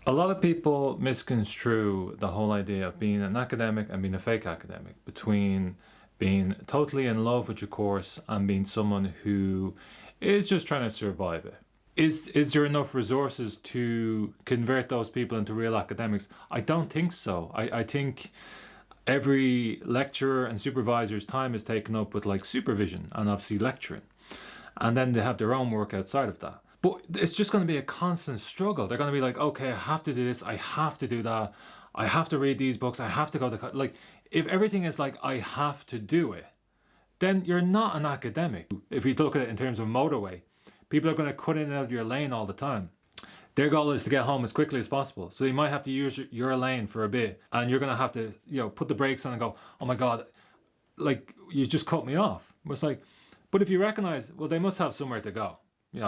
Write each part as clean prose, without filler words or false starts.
A lot of people misconstrue the whole idea of being an academic and being a fake academic, between being totally in love with your course and being someone who is just trying to survive it. Is there enough resources to convert those people into real academics? I don't think so. I think every lecturer and supervisor's time is taken up with like supervision and obviously lecturing. And then they have their own work outside of that. But it's just going to be a constant struggle. They're going to be like, okay, I have to do this, I have to do that, I have to read these books, I have to go to... Like, if everything is like, I have to do it, then you're not an academic. If you look at it in terms of motorway, people are going to cut in and out of your lane all the time. Their goal is to get home as quickly as possible. So you might have to use your lane for a bit, and you're going to have to, put the brakes on and go, oh my God, like, you just cut me off. It's like, but if you recognize, well, they must have somewhere to go,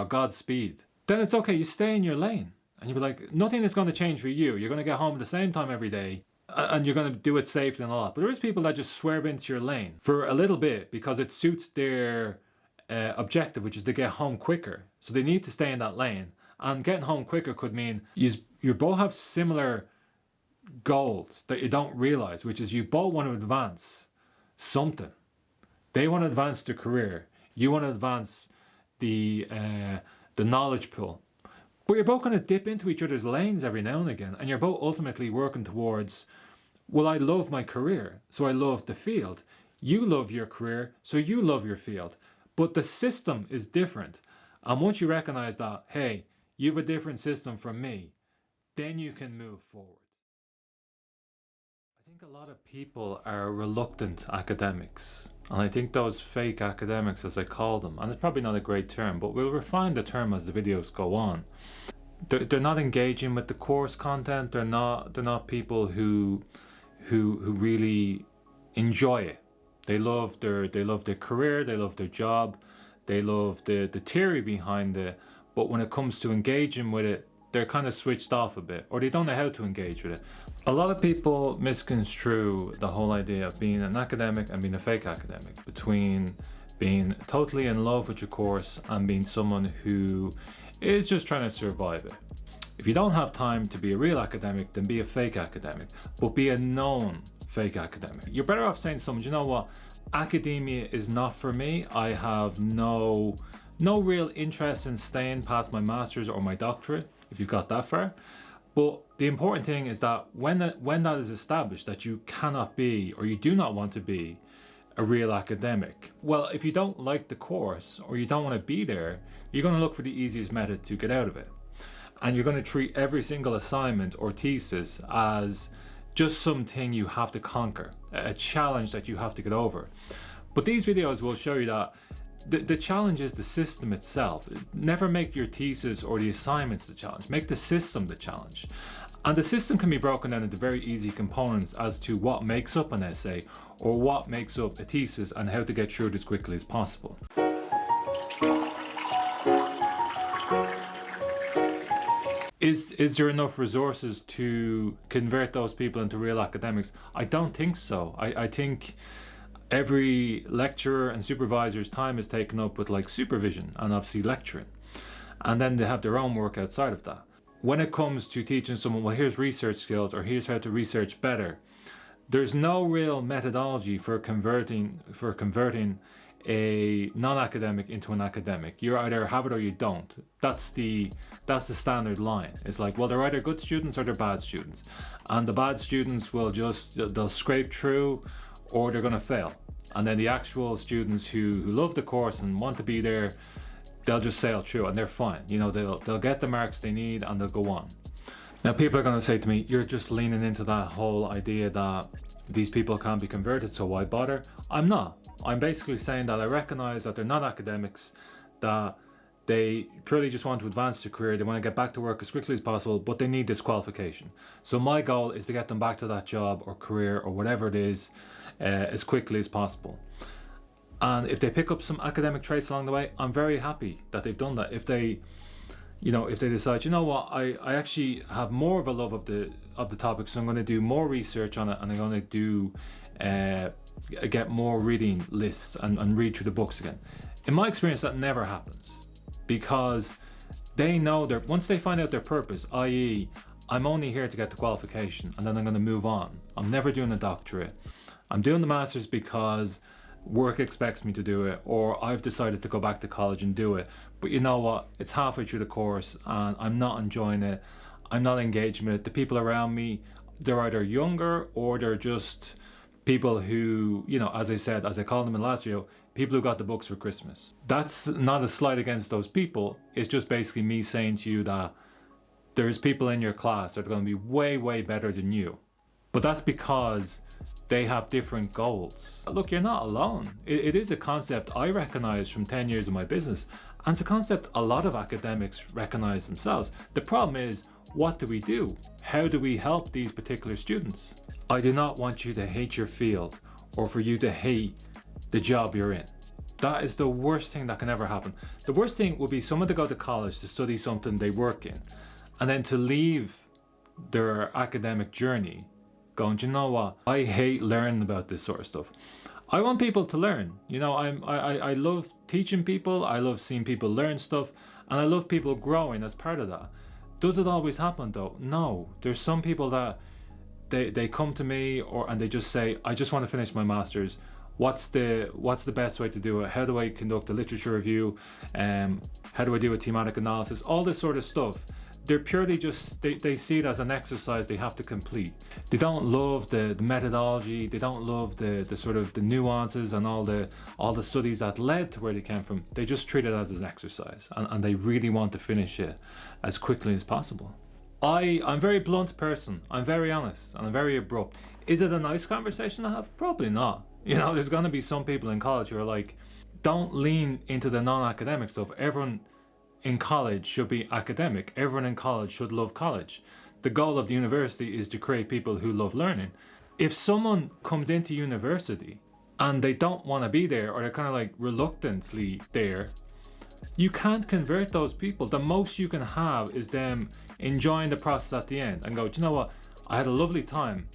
Godspeed, then it's okay, you stay in your lane. And you'll be like, nothing is going to change for you. You're going to get home at the same time every day, and you're going to do it safely and all that. But there is people that just swerve into your lane for a little bit because it suits their objective, which is to get home quicker. So they need to stay in that lane. And getting home quicker could mean you both have similar goals that you don't realize, which is you both want to advance something. They want to advance their career. You want to advance the knowledge pool. But you're both going to dip into each other's lanes every now and again, and you're both ultimately working towards, well, I love my career, so I love the field. You love your career, so you love your field. But the system is different. And once you recognize that, hey, you have a different system from me, then you can move forward. I think a lot of people are reluctant academics. And I think those fake academics, as I call them, and it's probably not a great term, but we'll refine the term as the videos go on. They're not engaging with the course content. They're not people who really enjoy it. They love their career, they love their job, they love the theory behind it. But when it comes to engaging with it, they're kind of switched off a bit, or they don't know how to engage with it. A lot of people misconstrue the whole idea of being an academic and being a fake academic, between being totally in love with your course and being someone who is just trying to survive it. If you don't have time to be a real academic, then be a fake academic, but be a known fake academic. You're better off saying to someone, you know what, academia is not for me. I have no real interest in staying past my master's or my doctorate, if you've got that far. But the important thing is that when that is established, that you cannot be, or you do not want to be, a real academic, well, if you don't like the course or you don't want to be there, you're going to look for the easiest method to get out of it. And you're going to treat every single assignment or thesis as just something you have to conquer, a challenge that you have to get over. But these videos will show you that the challenge is the system itself. Never make your thesis or the assignments the challenge. Make the system the challenge. And the system can be broken down into very easy components as to what makes up an essay or what makes up a thesis and how to get through it as quickly as possible. Is there enough resources to convert those people into real academics? I don't think so. I think every lecturer and supervisor's time is taken up with like supervision and obviously lecturing. And then they have their own work outside of that. When it comes to teaching someone, well, here's research skills or here's how to research better, there's no real methodology for converting a non-academic into an academic. You either have it or you don't. That's the standard line. It's like, well, they're either good students or they're bad students. And the bad students will they'll scrape through, or they're going to fail. And then the actual students who love the course and want to be there, they'll just sail through and they're fine. They'll get the marks they need and they'll go on. Now people are going to say to me, you're just leaning into that whole idea that these people can't be converted, so why bother? I'm not. I'm basically saying that I recognize that they're not academics, that they purely just want to advance their career, they want to get back to work as quickly as possible, but they need this qualification. So my goal is to get them back to that job or career or whatever it is as quickly as possible. And if they pick up some academic traits along the way, I'm very happy that they've done that. If they decide, you know what, I actually have more of a love of the topic, so I'm going to do more research on it, and I'm going to do get more reading lists and read through the books again. In my experience, that never happens, because they know once they find out their purpose, i.e., I'm only here to get the qualification and then I'm going to move on. I'm never doing a doctorate. I'm doing the master's because work expects me to do it, or I've decided to go back to college and do it. But you know what? It's halfway through the course and I'm not enjoying it. I'm not engaged with it. The people around me, they're either younger or they're just people who, you know, as I said, as I called them in the last video, people who got the books for Christmas. That's not a slight against those people. It's just basically me saying to you that there's people in your class that are going to be way, way better than you. But that's because they have different goals. Look, you're not alone. It is a concept I recognize from 10 years of my business. And it's a concept a lot of academics recognize themselves. The problem is, what do we do? How do we help these particular students? I do not want you to hate your field or for you to hate the job you're in. That is the worst thing that can ever happen. The worst thing would be someone to go to college to study something they work in and then to leave their academic journey going, do you know what? I hate learning about this sort of stuff. I want people to learn. You know, I love teaching people. I love seeing people learn stuff, and I love people growing as part of that. Does it always happen though? No. There's some people that they come to me and they just say, I just want to finish my master's. What's the best way to do it? How do I conduct a literature review? How do I do a thematic analysis? All this sort of stuff. They're purely just, they see it as an exercise they have to complete. They don't love the methodology. They don't love the sort of the nuances and all the studies that led to where they came from. They just treat it as an exercise and they really want to finish it as quickly as possible. I'm a very blunt person. I'm very honest and I'm very abrupt. Is it a nice conversation to have? Probably not. You know, there's going to be some people in college who are like, don't lean into the non-academic stuff. Everyone in college should be academic. Everyone in college should love college. The goal of the university is to create people who love learning. If someone comes into university and they don't want to be there, or they're kind of like reluctantly there, you can't convert those people. The most you can have is them enjoying the process at the end and go, do you know what? I had a lovely time,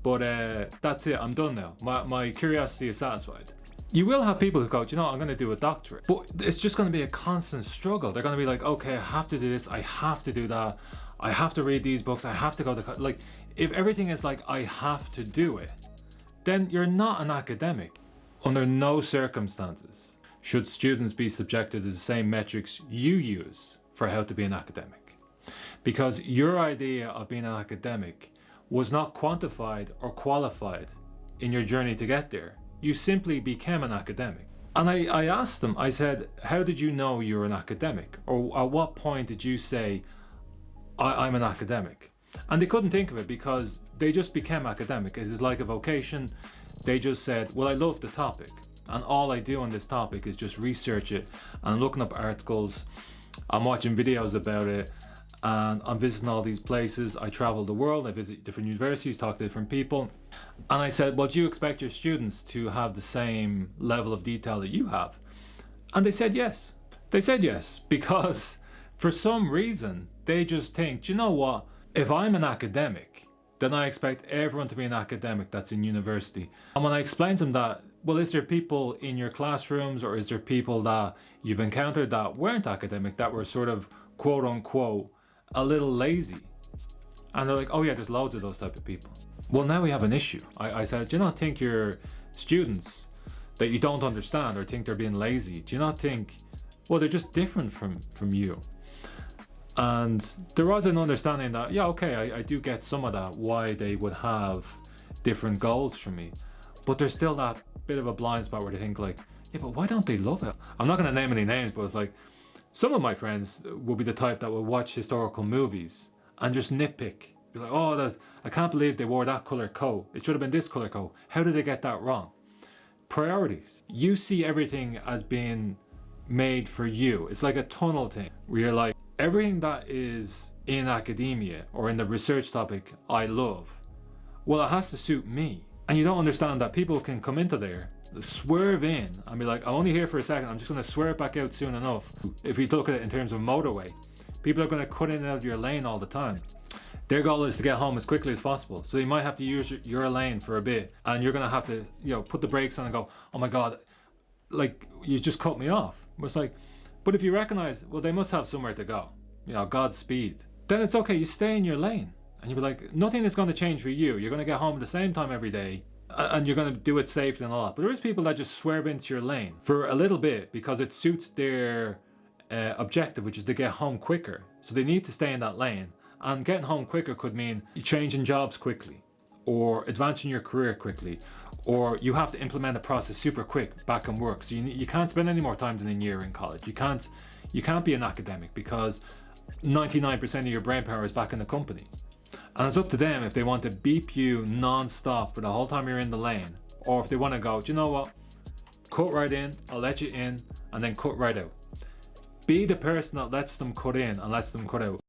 but that's it. I'm done now. My curiosity is satisfied. You will have people who go, you know, I'm going to do a doctorate, but it's just going to be a constant struggle. They're going to be like, okay, I have to do this, I have to do that, I have to read these books, I have to go to like, if everything is like, I have to do it, then you're not an academic. Under no circumstances should students be subjected to the same metrics you use for how to be an academic. Because your idea of being an academic was not quantified or qualified in your journey to get there. You simply became an academic. And I asked them, I said, how did you know you were an academic? Or at what point did you say, I'm an academic? And they couldn't think of it because they just became academic. It is like a vocation. They just said, well, I love the topic. And all I do on this topic is just research it. And I'm looking up articles. I'm watching videos about it. And I'm visiting all these places. I travel the world. I visit different universities, talk to different people. And I said, well, do you expect your students to have the same level of detail that you have? And they said yes. They said yes, because for some reason, they just think, do you know what? If I'm an academic, then I expect everyone to be an academic that's in university. And when I explained to them that, well, is there people in your classrooms or is there people that you've encountered that weren't academic, that were sort of quote unquote a little lazy? And they're like, oh yeah, there's loads of those type of people. Well, now we have an issue. I said, do you not think your students that you don't understand or think they're being lazy, do you not think, well, they're just different from you? And there was an understanding that, yeah, okay, I do get some of that, why they would have different goals from me. But there's still that bit of a blind spot where they think like, yeah, but why don't they love it? I'm not going to name any names, but it's like, some of my friends will be the type that will watch historical movies and just nitpick. Be like, oh, I can't believe they wore that colour coat. It should have been this colour coat. How did they get that wrong? Priorities. You see everything as being made for you. It's like a tunnel thing where you're like, everything that is in academia or in the research topic I love, well, it has to suit me. And you don't understand that people can come into there, swerve in and be like, I'm only here for a second, I'm just going to swerve back out soon enough. If we look at it in terms of motorway, people are going to cut in and out of your lane all the time. Their goal is to get home as quickly as possible. So you might have to use your lane for a bit and you're going to have to, you know, put the brakes on and go, oh my God, like you just cut me off. It's like, but if you recognize, well, they must have somewhere to go. You know, Godspeed. then it's okay, you stay in your lane. And you'll be like, nothing is going to change for you. You're going to get home at the same time every day, and you're going to do it safely and all that. But there is people that just swerve into your lane for a little bit because it suits their objective, which is to get home quicker. So they need to stay in that lane. And getting home quicker could mean you changing jobs quickly, or advancing your career quickly, or you have to implement a process super quick back in work. So you can't spend any more time than a year in college. You can't be an academic because 99% of your brain power is back in the company. And it's up to them if they want to beep you non-stop for the whole time you're in the lane, or if they want to go, do you know what? Cut right in, I'll let you in, and then cut right out. Be the person that lets them cut in and lets them cut out.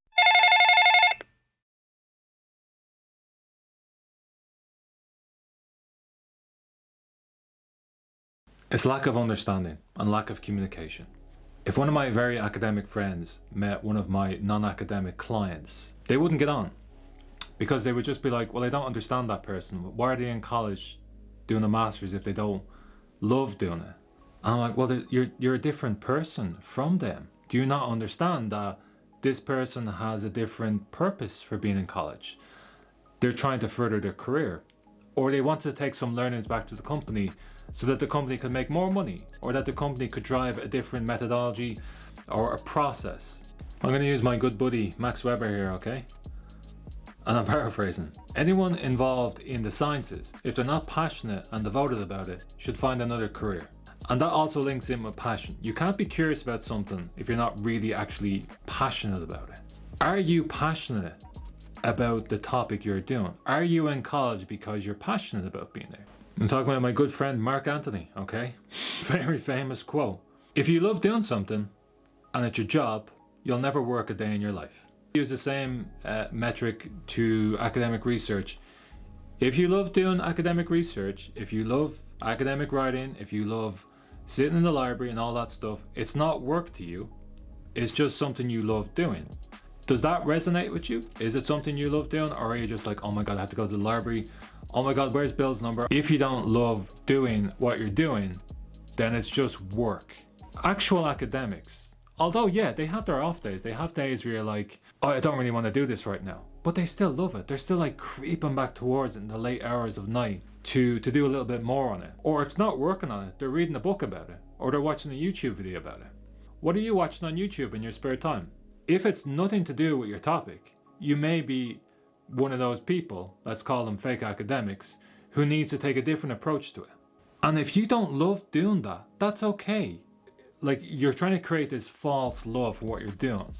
It's lack of understanding and lack of communication. If one of my very academic friends met one of my non-academic clients, they wouldn't get on. Because they would just be like, well, I don't understand that person. Why are they in college doing a master's if they don't love doing it? And I'm like, well, you're a different person from them. Do you not understand that this person has a different purpose for being in college? They're trying to further their career, or they want to take some learnings back to the company so that the company could make more money, or that the company could drive a different methodology or a process. I'm going to use my good buddy Max Weber here, okay? And I'm paraphrasing. Anyone involved in the sciences, if they're not passionate and devoted about it, should find another career. And that also links in with passion. You can't be curious about something if you're not really actually passionate about it. Are you passionate about the topic you're doing? Are you in college because you're passionate about being there? I'm talking about my good friend Mark Anthony, okay? Very famous quote. If you love doing something and it's your job, you'll never work a day in your life. Use the same metric to academic research. If you love doing academic research, if you love academic writing, if you love sitting in the library and all that stuff, it's not work to you. It's just something you love doing. Does that resonate with you? Is it something you love doing, or are you just like, oh my god, I have to go to the library, oh my god, where's Bill's number? If you don't love doing what you're doing, then it's just work. Actual academics, although yeah, they have their off days. They have days where you're like, oh, I don't really want to do this right now, but they still love it. They're still like creeping back towards it in the late hours of night to do a little bit more on it. Or if it's not working on it, they're reading a book about it, or they're watching a YouTube video about it. What are you watching on YouTube in your spare time? If it's nothing to do with your topic, you may be one of those people, let's call them fake academics, who needs to take a different approach to it. And if you don't love doing that, that's okay. Like, you're trying to create this false love for what you're doing.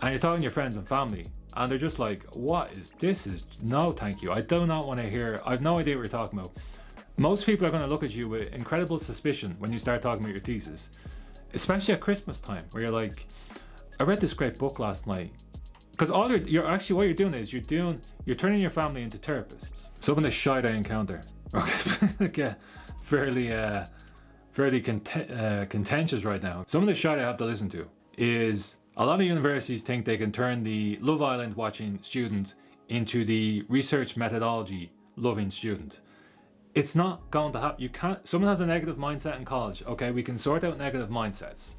And you're talking to your friends and family, and they're just like, what is this? No, thank you. I do not want to hear, I have no idea what you're talking about. Most people are going to look at you with incredible suspicion when you start talking about your thesis. Especially at Christmas time, where you're like, I read this great book last night. Because what you're doing is you're turning your family into therapists. Some of the shite I encounter, okay, fairly contentious right now. Some of the shite I have to listen to is a lot of universities think they can turn the Love Island watching student into the research methodology loving student. It's not going to happen. You can't. Someone has a negative mindset in college. Okay, we can sort out negative mindsets.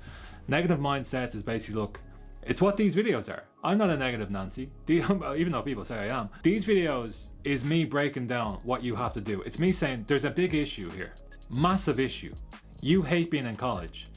Negative mindsets is basically, look, it's what these videos are. I'm not a negative Nancy, even though people say I am. These videos is me breaking down what you have to do. It's me saying there's a big issue here, massive issue. You hate being in college,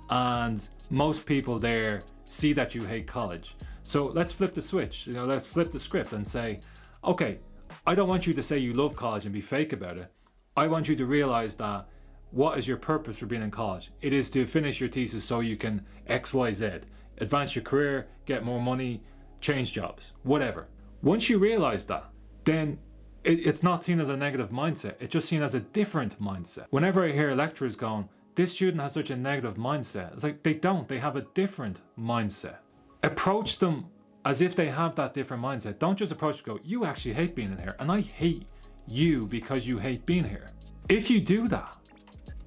and most people there see that you hate college. So let's flip the switch. Let's flip the script and say, okay, I don't want you to say you love college and be fake about it. I want you to realize that what is your purpose for being in college? It is to finish your thesis so you can X, Y, Z. Advance your career, get more money, change jobs, whatever. Once you realize that, then it's not seen as a negative mindset. It's just seen as a different mindset. Whenever I hear lecturers going, this student has such a negative mindset, it's like, they don't. They have a different mindset. Approach them as if they have that different mindset. Don't just approach them and go, you actually hate being in here, and I hate you because you hate being here. If you do that,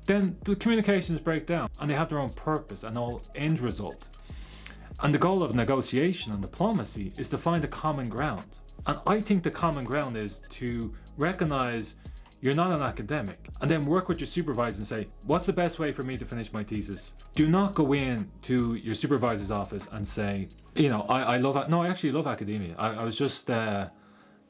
then the communications break down, and they have their own purpose and all end result. And the goal of negotiation and diplomacy is to find a common ground. And I think the common ground is to recognize you're not an academic. And then work with your supervisor and say, what's the best way for me to finish my thesis? Do not go in to your supervisor's office and say, you know, I actually love academia. I was just, I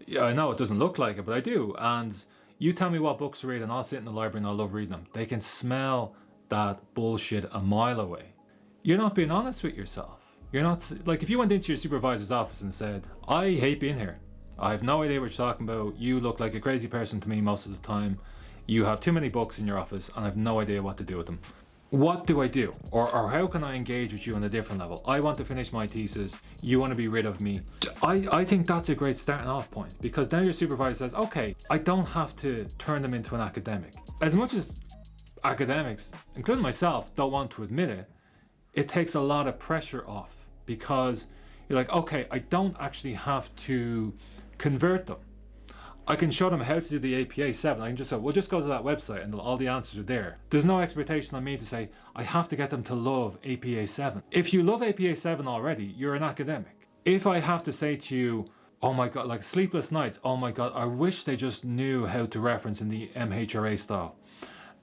know it doesn't look like it, but I do. And you tell me what books to read and I'll sit in the library and I'll love reading them. They can smell that bullshit a mile away. You're not being honest with yourself. You're not, like, if you went into your supervisor's office and said, I hate being here. I have no idea what you're talking about. You look like a crazy person to me most of the time. You have too many books in your office and I have no idea what to do with them. What do I do? Or how can I engage with you on a different level? I want to finish my thesis. You want to be rid of me. I think that's a great starting off point, because now your supervisor says, okay, I don't have to turn them into an academic. As much as academics, including myself, don't want to admit it, it takes a lot of pressure off, because you're like, okay, I don't actually have to convert them. I can show them how to do the APA 7. I can just say, we'll just go to that website and all the answers are there. There's no expectation on me to say, I have to get them to love APA 7. If you love APA 7 already, you're an academic. If I have to say to you, oh my God, like sleepless nights, oh my God, I wish they just knew how to reference in the MHRA style.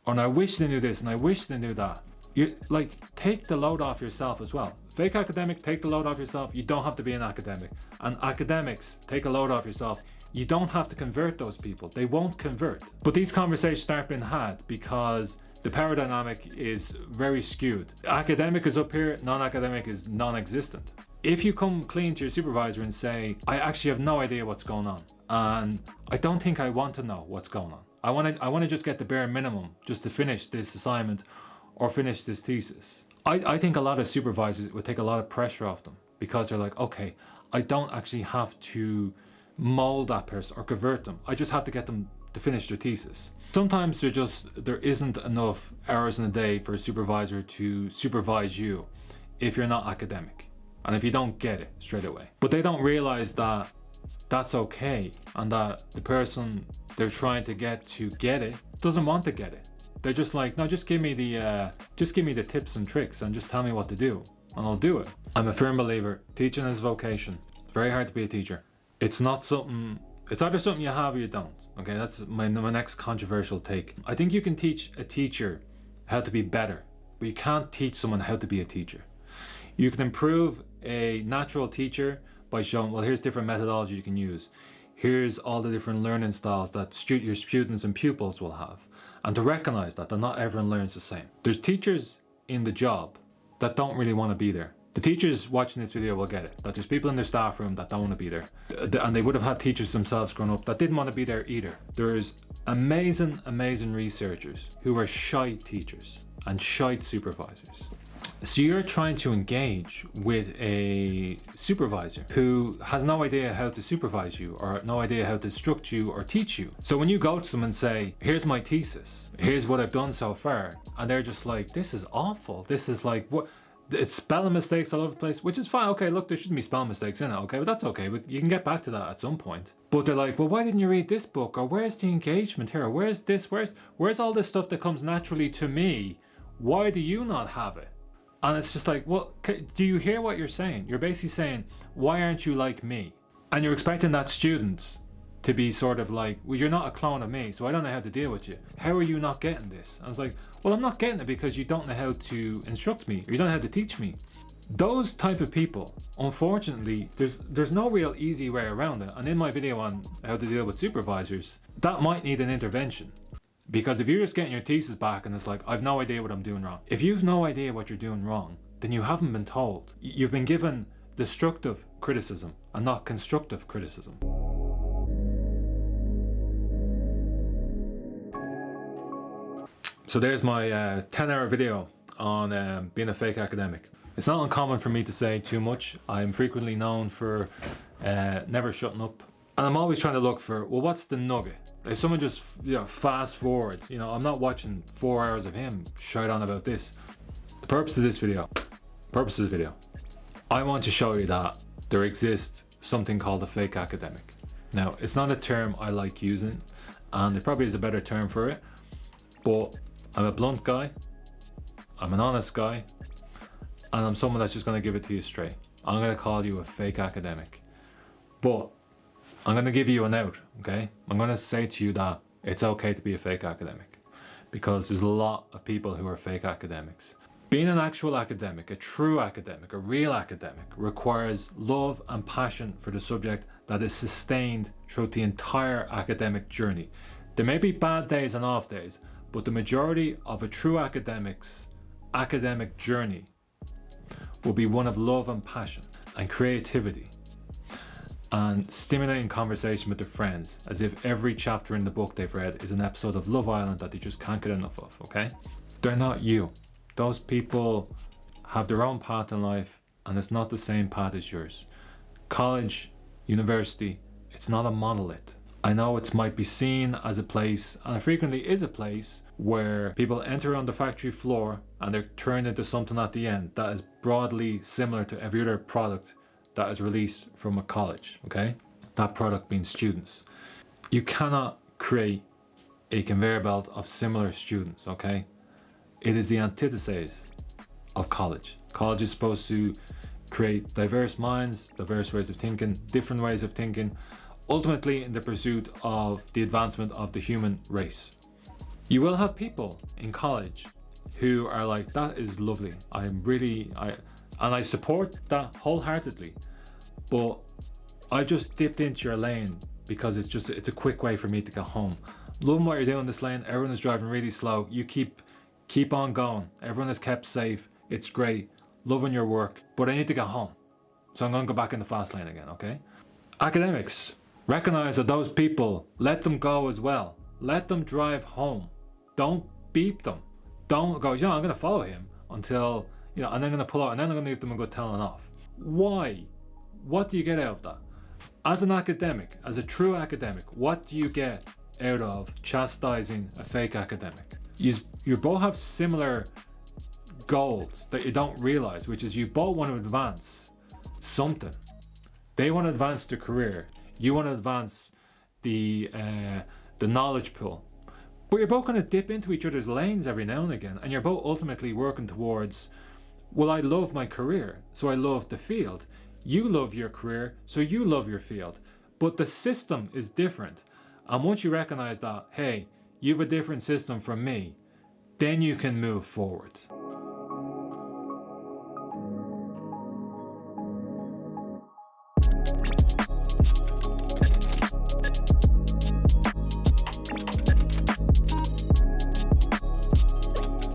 And I wish they knew this and I wish they knew that. You like, take the load off yourself as well. Fake academic, take the load off yourself. You don't have to be an academic. And academics, take a load off yourself. You don't have to convert those people. They won't convert. But these conversations aren't being had because the power dynamic is very skewed. Academic is up here, non-academic is non-existent. If you come clean to your supervisor and say, I actually have no idea what's going on, and I don't think I want to know what's going on. I want to just get the bare minimum just to finish this assignment or finish this thesis. I think a lot of supervisors would take a lot of pressure off them, because they're like, okay, I don't actually have to mold that person or convert them. I just have to get them to finish their thesis. Sometimes there isn't enough hours in a day for a supervisor to supervise you if you're not academic and if you don't get it straight away. But they don't realize that that's okay, and that the person they're trying to get it doesn't want to get it. They're just like, no, just give me the tips and tricks and just tell me what to do and I'll do it. I'm a firm believer, teaching is vocation. It's very hard to be a teacher. It's not something, it's either something you have or you don't. Okay, that's my next controversial take. I think you can teach a teacher how to be better, but you can't teach someone how to be a teacher. You can improve a natural teacher by showing, well, here's different methodology you can use. Here's all the different learning styles that your students and pupils will have. And to recognize that not everyone learns the same. There's teachers in the job that don't really want to be there. The teachers watching this video will get it, that there's people in their staff room that don't want to be there. And they would have had teachers themselves growing up that didn't want to be there either. There's amazing, amazing researchers who are shy teachers and shy supervisors. So you're trying to engage with a supervisor who has no idea how to supervise you, or no idea how to instruct you or teach you. So when you go to them and say, here's my thesis, here's what I've done so far, and they're just like, this is awful. This is like, what? It's spelling mistakes all over the place, which is fine. Okay, look, there shouldn't be spelling mistakes in it, okay, but that's okay. But you can get back to that at some point. But they're like, well, why didn't you read this book? Or where's the engagement here? Or where's this? Where's all this stuff that comes naturally to me? Why do you not have it? And it's just like, well, do you hear what you're saying? You're basically saying, why aren't you like me? And you're expecting that student to be sort of like, well, you're not a clone of me, so I don't know how to deal with you. How are you not getting this? And it's like, well, I'm not getting it because you don't know how to instruct me, or you don't know how to teach me. Those type of people, unfortunately, there's no real easy way around it. And in my video on how to deal with supervisors, that might need an intervention. Because if you're just getting your thesis back and it's like, I've no idea what I'm doing wrong. If you've no idea what you're doing wrong, then you haven't been told. You've been given destructive criticism and not constructive criticism. So there's my 10-hour video on being a fake academic. It's not uncommon for me to say too much. I'm frequently known for never shutting up. And I'm always trying to look for, well, what's the nugget? If someone just fast forwards, I'm not watching 4 hours of him shout on about this. The purpose of this video, I want to show you that there exists something called a fake academic. Now, it's not a term I like using, and there probably is a better term for it, but I'm a blunt guy, I'm an honest guy, and I'm someone that's just going to give it to you straight. I'm going to call you a fake academic. But I'm going to give you an out, okay? I'm going to say to you that it's okay to be a fake academic, because there's a lot of people who are fake academics. Being an actual academic, a true academic, a real academic, requires love and passion for the subject that is sustained throughout the entire academic journey. There may be bad days and off days, but the majority of a true academic's academic journey will be one of love and passion and creativity and stimulating conversation with their friends, as if every chapter in the book they've read is an episode of Love Island that they just can't get enough of, okay? They're not you. Those people have their own path in life, and it's not the same path as yours. College, university, it's not a monolith. I know it might be seen as a place, and it frequently is a place, where people enter on the factory floor and they're turned into something at the end that is broadly similar to every other product that is released from a college, okay? That product being students. You cannot create a conveyor belt of similar students, okay? It is the antithesis of college. College is supposed to create diverse minds, diverse ways of thinking, different ways of thinking, ultimately in the pursuit of the advancement of the human race. You will have people in college who are like, that is lovely. I support that wholeheartedly, but I just dipped into your lane because it's a quick way for me to get home. Loving what you're doing in this lane. Everyone is driving really slow. You keep on going. Everyone is kept safe. It's great. Loving your work, but I need to get home. So I'm going to go back in the fast lane again, okay? Academics, recognize that those people, let them go as well. Let them drive home. Don't beep them. Don't go, I'm going to follow him until, and then I'm going to pull out, and then I'm going to give them a good telling off. Why? What do you get out of that? As an academic, as a true academic, what do you get out of chastising a fake academic? You both have similar goals that you don't realize, which is you both want to advance something. They want to advance their career. You want to advance the knowledge pool. But you're both going to dip into each other's lanes every now and again, and you're both ultimately working towards, well, I love my career, so I love the field. You love your career, so you love your field. But the system is different. And once you recognize that, hey, you have a different system from me, then you can move forward.